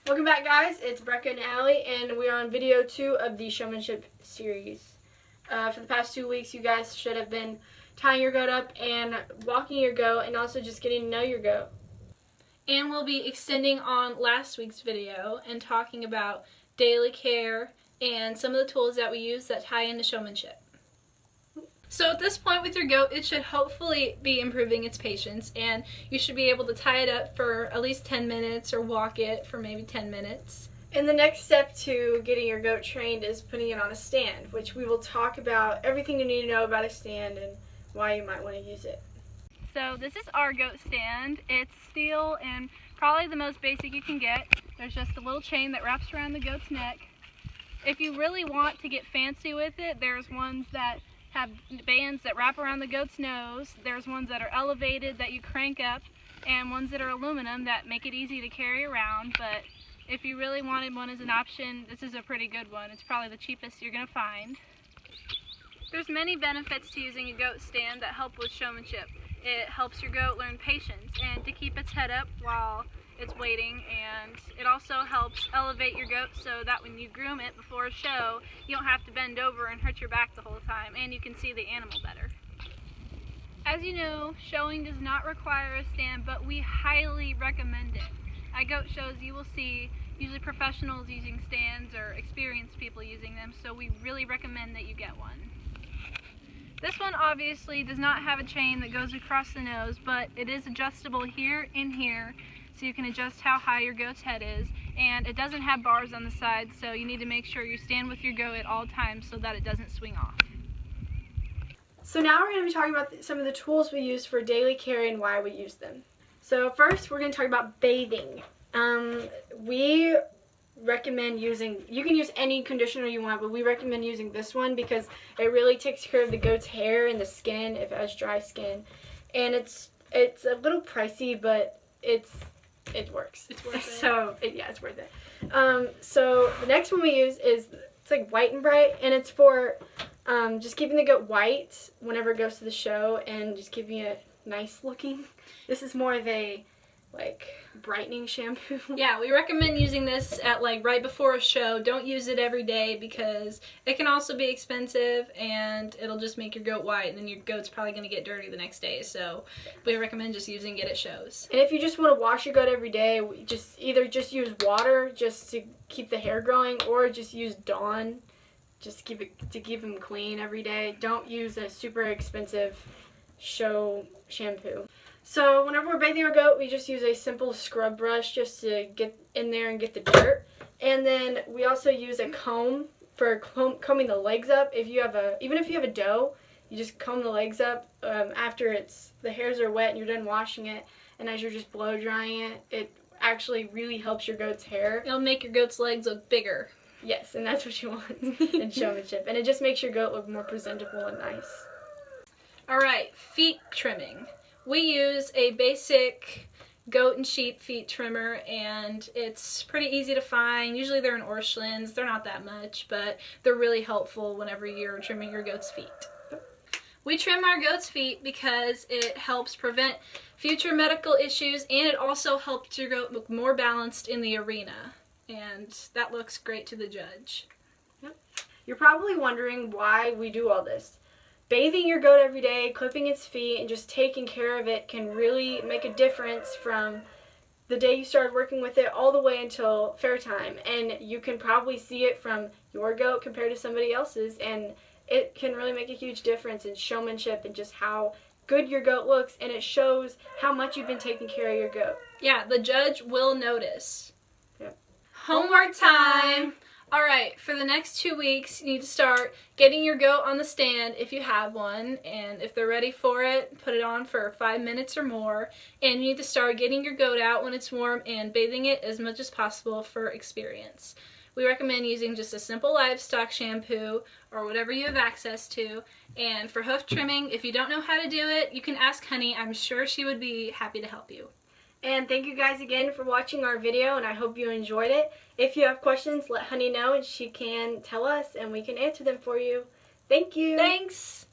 Welcome back, guys. It's Brecca and Allie, and we are on video 2 of the showmanship series. For the past 2 weeks, you guys should have been tying your goat up and walking your goat, and also just getting to know your goat. And we'll be extending on last week's video and talking about daily care and some of the tools that we use that tie into showmanship. So at this point with your goat, it should hopefully be improving its patience, and you should be able to tie it up for at least 10 minutes or walk it for maybe 10 minutes. And the next step to getting your goat trained is putting it on a stand, which we will talk about everything you need to know about a stand and why you might want to use it. So this is our goat stand. It's steel and probably the most basic you can get. There's just a little chain that wraps around the goat's neck. If you really want to get fancy with it, there's ones that have bands that wrap around the goat's nose. There's ones that are elevated that you crank up, and ones that are aluminum that make it easy to carry around. But if you really wanted one as an option, this is a pretty good one. It's probably the cheapest you're going to find. There's many benefits to using a goat stand that help with showmanship. It helps your goat learn patience and to keep its head up while it's waiting, and it also helps elevate your goat so that when you groom it before a show, you don't have to bend over and hurt your back the whole time, and you can see the animal better. As you know, showing does not require a stand, but we highly recommend it. At goat shows, you will see usually professionals using stands or experienced people using them, so we really recommend that you get one. This one obviously does not have a chain that goes across the nose, but it is adjustable here and here, so you can adjust how high your goat's head is, and it doesn't have bars on the sides, so you need to make sure you stand with your goat at all times so that it doesn't swing off. So now we're going to be talking about some of the tools we use for daily care and why we use them. So first, we're going to talk about bathing. We recommend using, you can use any conditioner you want, but we recommend using this one because it really takes care of the goat's hair and the skin if it has dry skin. And it's a little pricey, but it works. It's worth it. So it's worth it. So the next one we use is, it's like White and Bright, and it's for just keeping the goat white whenever it goes to the show and just keeping it nice looking. This is more of a brightening shampoo. Yeah, we recommend using this at right before a show. Don't use it every day because it can also be expensive and it'll just make your goat white, and then your goat's probably going to get dirty the next day. So we recommend just using it at shows. And if you just want to wash your goat every day, either use water just to keep the hair growing, or just use Dawn just to keep them clean every day. Don't use a super expensive show shampoo. So whenever we're bathing our goat, we just use a simple scrub brush just to get in there and get the dirt. And then we also use a comb for combing the legs up. Even if you have a doe, you just comb the legs up after the hairs are wet and you're done washing it. And as you're just blow drying it, it actually really helps your goat's hair. It'll make your goat's legs look bigger. Yes, and that's what you want in showmanship. And it just makes your goat look more presentable and nice. Alright, feet trimming. We use a basic goat and sheep feet trimmer, and it's pretty easy to find. Usually they're in Orscheln's. They're not that much, but they're really helpful whenever you're trimming your goat's feet. We trim our goat's feet because it helps prevent future medical issues, and it also helps your goat look more balanced in the arena, and that looks great to the judge. Yep. You're probably wondering why we do all this. Bathing your goat every day, clipping its feet, and just taking care of it can really make a difference from the day you started working with it all the way until fair time. And you can probably see it from your goat compared to somebody else's, and it can really make a huge difference in showmanship and just how good your goat looks, and it shows how much you've been taking care of your goat. Yeah, the judge will notice. Yep. Homework time! Alright, for the next 2 weeks, you need to start getting your goat on the stand if you have one, and if they're ready for it, put it on for 5 minutes or more, and you need to start getting your goat out when it's warm and bathing it as much as possible for experience. We recommend using just a simple livestock shampoo or whatever you have access to, and for hoof trimming, if you don't know how to do it, you can ask Honey. I'm sure she would be happy to help you. And thank you guys again for watching our video, and I hope you enjoyed it. If you have questions, let Honey know and she can tell us and we can answer them for you. Thank you. Thanks.